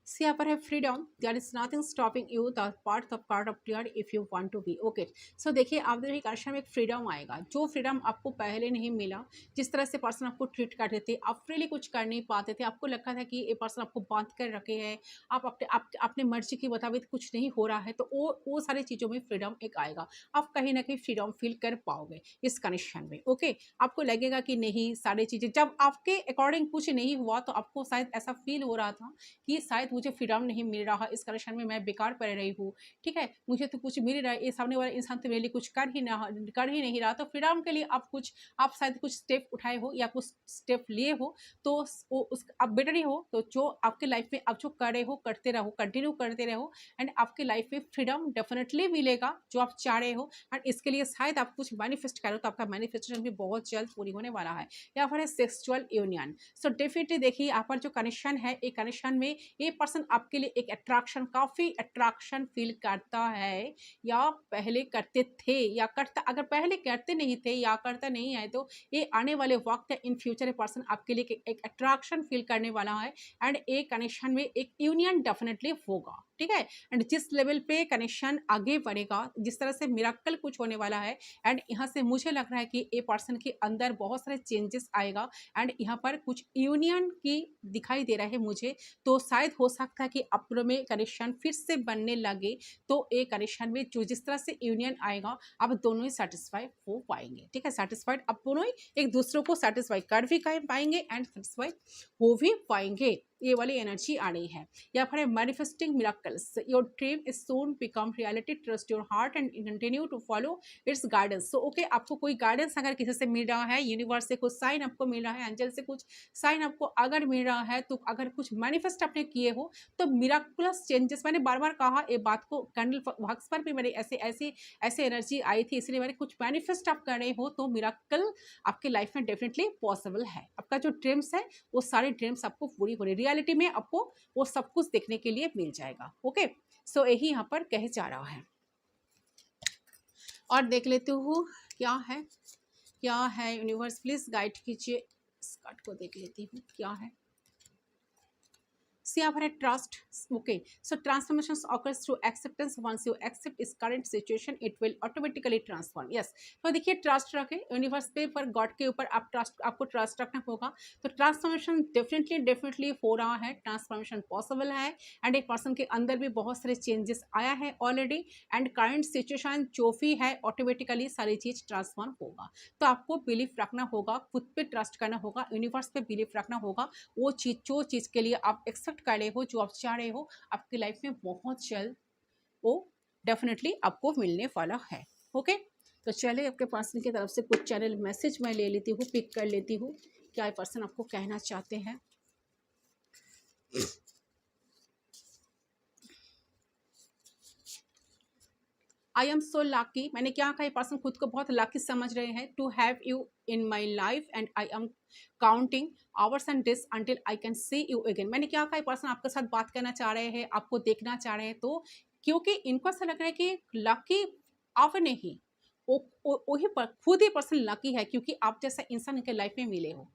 See, यहाँ पर है freedom, there is nothing stopping you the part of card of clear if you want to be, okay. So देखिए आप देखिए कनेक्शन में एक फ्रीडम आएगा, जो फ्रीडम आपको पहले नहीं मिला। जिस तरह से पर्सन आपको ट्रीट करते थे, आप फ्रीली कुछ कर नहीं पाते थे, आपको लगता था कि ये पर्सन आपको बांध कर रखे हैं, आप अपने मर्जी के मुताबिक कुछ नहीं हो रहा है, तो वो सारी चीज़ों में फ्रीडम एक आएगा। आप कहीं ना कहीं फ्रीडम फील कर पाओगे इस कनेक्शन में, ओके। आपको लगेगा कि नहीं, सारी चीज़ें जब आपके अकॉर्डिंग कुछ नहीं हुआ तो आपको शायद ऐसा फील हो रहा था कि शायद मुझे फ्रीडम नहीं मिल रहा, इस कनेक्शन में मैं बेकार पड़ रही हूँ, ठीक है, मुझे तो कुछ मिल रहा है, ये सामने वाला इंसान तो मेरे लिए कुछ कर ही नहीं रहा। तो फ्रीडम के लिए आप शायद कुछ स्टेप उठाए हो या कुछ स्टेप लिए हो, तो आप बेटर ही हो। तो जो आपके लाइफ में आप जो कर रहे हो करते रहो, कंटिन्यू करते रहो, एंड आपके लाइफ में फ्रीडम डेफिनेटली मिलेगा जो आप चाह रहे हो। एंड इसके लिए शायद आप कुछ मैनिफेस्ट करो तो आपका मैनिफेस्टेशन भी बहुत जल्द पूरी होने वाला है। यहाँ पर है सेक्सुअल यूनियन। सो डेफिनेटली देखिए यहाँ पर जो कनेक्शन है, एक कनेक्शन में ये पर्सन आपके लिए एक अट्रैक्शन, काफ़ी अट्रैक्शन फील करता है, या पहले करते थे, या करता, अगर पहले करते नहीं थे या करता नहीं है, तो ये आने वाले वक्त या इन फ्यूचर पर्सन आपके लिए एक अट्रैक्शन फील करने वाला है, एंड एक कनेक्शन में एक यूनियन डेफिनेटली होगा, ठीक है। एंड जिस लेवल पे कनेक्शन आगे बढ़ेगा, जिस तरह से मिराकल कुछ होने वाला है, एंड यहाँ से मुझे लग रहा है कि ए पर्सन के अंदर बहुत सारे चेंजेस आएगा, एंड यहाँ पर कुछ यूनियन की दिखाई दे रहा है मुझे। तो शायद हो सकता है कि आप दोनों में कनेक्शन फिर से बनने लगे, तो ए कनेक्शन में जो जिस तरह से यूनियन आएगा आप दोनों ही सेटिस्फाई हो पाएंगे, ठीक है। सेटिस्फाइड आप दोनों ही एक दूसरे को सेटिस्फाई कर भी पाएंगे एंड सेटिस्फाई हो भी पाएंगे। ये वाली एनर्जी आ रही है। या फिर manifesting miracles, your dream is soon become reality, trust your heart and continue to follow its guidance. So okay, आपको कोई गाइडेंस अगर किसी से मिल रहा है, यूनिवर्स से कुछ साइन आपको मिल रहा है, एंजल से कुछ साइन आपको अगर मिल रहा है, तो अगर कुछ मैनिफेस्ट आपने किए हो तो मिराकुलस चेंजेस, मैंने बार बार कहा ये बात को, कैंडल वक्स पर भी मैंने ऐसे एनर्जी आई थी, इसलिए मैंने कुछ मैनिफेस्ट आप कर रहे हो तो मिराकल आपकी लाइफ में डेफिनेटली पॉसिबल है। आपका जो ड्रीम्स है वो सारे ड्रीम्स आपको पूरी हो रही, रियलिटी में आपको वो सब कुछ देखने के लिए मिल जाएगा। ओके, सो यही यहाँ पर कहे जा रहा है। और देख लेते हो क्या है यूनिवर्स, प्लीज गाइड कीजिए। इस कार्ड को देख लेती हूँ क्या है। See, I've had trust. Okay, so transformations occurs through acceptance. Once you accept its current situation, it will automatically transform. Yes, तो देखिए ट्रस्ट रखें यूनिवर्स पे, पर गॉड के ऊपर आप आपको ट्रस्ट रखना होगा। तो ट्रांसफॉर्मेशन डेफिनेटली हो रहा है, ट्रांसफॉर्मेशन पॉसिबल है, एंड एक पर्सन के अंदर भी बहुत सारे चेंजेस आया है ऑलरेडी, एंड करंट सिचुएशन जो भी है ऑटोमेटिकली सारी चीज़ ट्रांसफॉर्म होगा। तो आपको बिलीफ रखना होगा, खुद पे ट्रस्ट करना होगा, यूनिवर्स पे बिलीफ रखना होगा। वो चीज़ जो चीज़ के लिए आप एक्सेप्ट कर रहे हो, जो आप चाह रहे हो, आपकी लाइफ में बहुत जल्द वो डेफिनेटली आपको मिलने वाला है। ओके, तो चलिए आपके पर्सन की तरफ से कुछ चैनल मैसेज मैं ले लेती हूँ, पिक कर लेती हूँ, क्या पर्सन आपको कहना चाहते हैं। आई एम सो लकी, मैंने क्या कहा, पर्सन खुद को बहुत लकी समझ रहे हैं। To have you in my life and I am counting hours and days until I can see you again. मैंने क्या कहा, पर्सन आपके साथ बात करना चाह रहे हैं, आपको देखना चाह रहे हैं, तो क्योंकि इनको ऐसा लग रहा है कि लकी आप नहीं, वही खुद ही पर्सन लकी है, क्योंकि आप जैसा इंसान इनके लाइफ में मिले हो,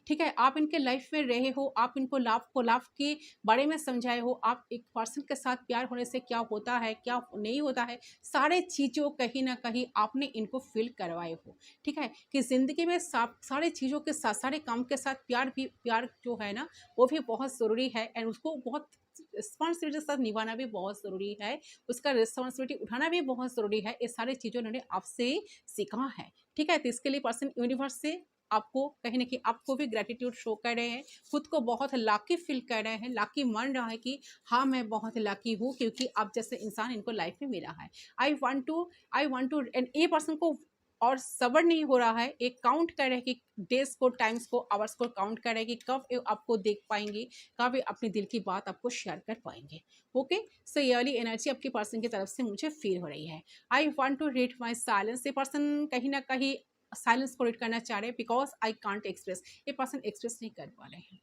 ठीक है। आप इनके लाइफ में रहे हो, आप इनको लाभ के बारे में समझाए हो, आप एक पर्सन के साथ प्यार होने से क्या होता है, क्या नहीं होता है, सारे चीज़ों कहीं ना कहीं आपने इनको फील करवाए हो, ठीक है। कि ज़िंदगी में सारे चीज़ों के साथ, सारे काम के साथ प्यार जो है ना, वो भी बहुत ज़रूरी है, एंड उसको बहुत रिस्पॉन्सिबिलिटी के साथ निभाना भी बहुत ज़रूरी है, उसका रिस्पॉन्सिबिलिटी उठाना भी बहुत ज़रूरी है। ये सारी चीज़ों उन्होंने आपसे सीखा है, ठीक है। तो इसके लिए पर्सन यूनिवर्स से आपको कहीं ना कहीं आपको भी ग्रेटिट्यूड शो कर रहे हैं, खुद को बहुत लकी फील कर रहे हैं, लकी मान रहा है कि हाँ मैं बहुत लकी हूँ, क्योंकि आप जैसे इंसान इनको लाइफ में मिला है। I want to end a person को और सब्र नहीं हो रहा है, एक काउंट कर रहे हैं कि डेज को, टाइम्स को, आवर्स को काउंट कर रहे हैं कि कब आपको देख पाएंगे, कब अपने दिल की बात आपको शेयर कर पाएंगे। ओके, सो ये वाली एनर्जी आपके पर्सन की तरफ से मुझे फील हो रही है। I want to read my silence, ये पर्सन कहीं ना कहीं साइलेंस को रीड करना चाह रहे हैं, बिकॉज आई कांट एक्सप्रेस, ये पर्सन एक्सप्रेस नहीं कर पा रहे हैं।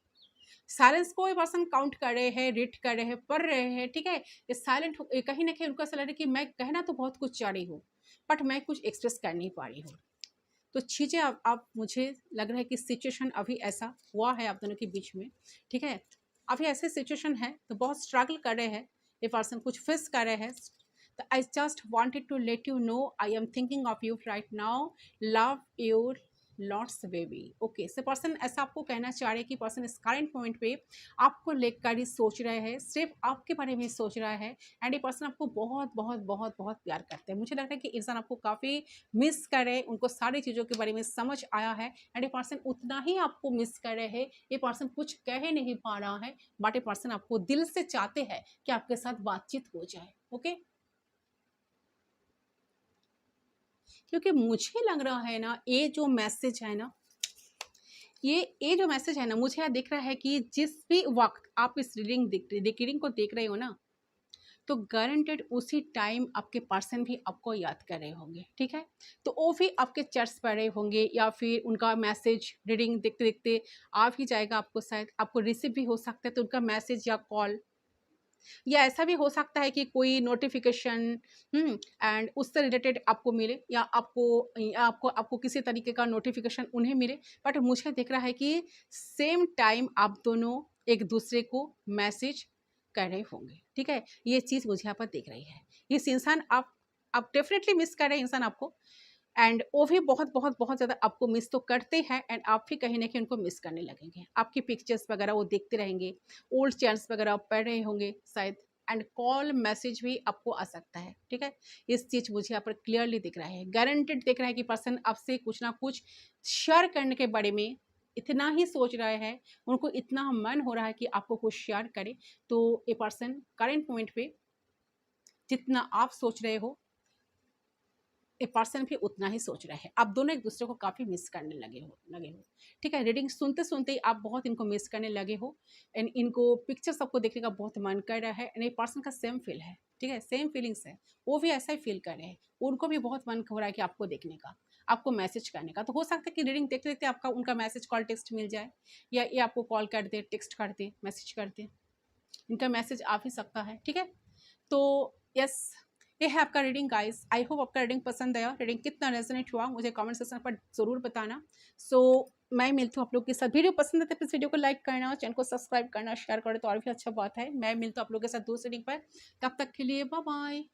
साइलेंस को ये पर्सन काउंट कर रहे हैं, रीड कर रहे हैं, पढ़ रहे हैं, ठीक है। ये साइलेंट कहीं ना कहीं उनको ऐसा लग रहा है कि मैं कहना तो बहुत कुछ चाह रही हूँ, बट मैं कुछ एक्सप्रेस कर नहीं पा रही हूँ। तो चीज़ें आप मुझे लग रहा है कि सिचुएशन अभी ऐसा हुआ है आप दोनों के बीच में, ठीक है। अभी ऐसे सिचुएशन है तो बहुत स्ट्रगल कर रहे हैं ये पर्सन, कुछ फेस कर रहे हैं। So I just wanted to let you know I am thinking of you right now. Love your lots baby. Okay, so person ऐसा आपको कहना चाह रहे हैं कि पर्सन इस करंट मोमेंट पे आपको लेकर ही सोच रहे हैं, सिर्फ आपके बारे में सोच रहा है, एंड ये पर्सन आपको बहुत बहुत बहुत बहुत प्यार करते हैं। मुझे लगता है कि इंसान आपको काफ़ी मिस कर रहे हैं, उनको सारी चीज़ों के बारे में समझ आया है, एंड ये पर्सन उतना ही आपको मिस कर रहे हैं। ये पर्सन कुछ कह नहीं पा रहा है, बट ये पर्सन आपको दिल से चाहते हैं कि आपके साथ बातचीत हो जाए। ओके, क्योंकि मुझे लग रहा है ना, ये जो मैसेज है ना, ये जो मैसेज है ना, मुझे यहाँ दिख रहा है कि जिस भी वक्त आप इस रीडिंग को देख रहे हो ना, तो गारंटेड उसी टाइम आपके पर्सन भी आपको याद कर रहे होंगे, ठीक है। तो वो भी आपके चर्च पढ़ रहे होंगे, या फिर उनका मैसेज रीडिंग देखते देखते आ भी जाएगा आपको, शायद आपको रिसीव भी हो सकता है, तो उनका मैसेज या कॉल, या ऐसा भी हो सकता है कि कोई नोटिफिकेशन एंड उससे रिलेटेड आपको मिले, या आपको किसी तरीके का नोटिफिकेशन उन्हें मिले। बट मुझे दिख रहा है कि सेम टाइम आप दोनों एक दूसरे को मैसेज कर रहे होंगे, ठीक है। ये चीज़ मुझे यहाँ पर दिख रही है। इस इंसान आप डेफिनेटली मिस कर रहे हैं इंसान आपको, एंड वो भी बहुत बहुत बहुत ज़्यादा आपको मिस तो करते हैं, एंड आप भी कहीं ना कहीं उनको मिस करने लगेंगे। आपकी पिक्चर्स वगैरह वो देखते रहेंगे, ओल्ड चैट्स वगैरह आप पढ़ रहे होंगे शायद, एंड कॉल मैसेज भी आपको आ सकता है, ठीक है। इस चीज़ मुझे यहाँ पर क्लियरली दिख रहा है, गारंटेड दिख रहा है कि पर्सन आपसे कुछ ना कुछ शेयर करने के बारे में इतना ही सोच रहे हैं, उनको इतना मन हो रहा है कि आपको कुछ शेयर करे। तो ये पर्सन करेंट मोमेंट पे जितना आप सोच रहे हो, ए पर्सन भी उतना ही सोच रहा है। आप दोनों एक दूसरे को काफ़ी मिस करने लगे हो, ठीक है। रीडिंग सुनते सुनते ही आप बहुत इनको मिस करने लगे हो, एंड इनको पिक्चर सबको देखने का बहुत मन कर रहा है, एंड ये पर्सन का सेम फील है, ठीक है, सेम फीलिंग्स है। वो भी ऐसा ही फील कर रहे हैं, उनको भी बहुत मन हो रहा है कि आपको देखने का, आपको मैसेज करने का। तो हो सकता है कि रीडिंग देखते देखते आपका उनका मैसेज कॉल टेक्स्ट मिल जाए, या ये आपको कॉल कर दे, टेक्स्ट कर दे, मैसेज कर दे। इनका मैसेज आ भी सकता है, ठीक है। तो यस, ये है आपका रीडिंग गाइस। आई होप आपका रीडिंग पसंद आया। रीडिंग कितना रेजोनेट हुआ मुझे कमेंट सेक्शन पर ज़रूर बताना। सो मैं मिलती हूँ आप लोग के साथ। वीडियो पसंद है तो इस वीडियो को लाइक करना, चैनल को सब्सक्राइब करना, शेयर करें तो और भी अच्छा बात है। मैं मिलती हूँ आप लोग के साथ दूसरी रीडिंग पर। तब तक के लिए बाय बाय।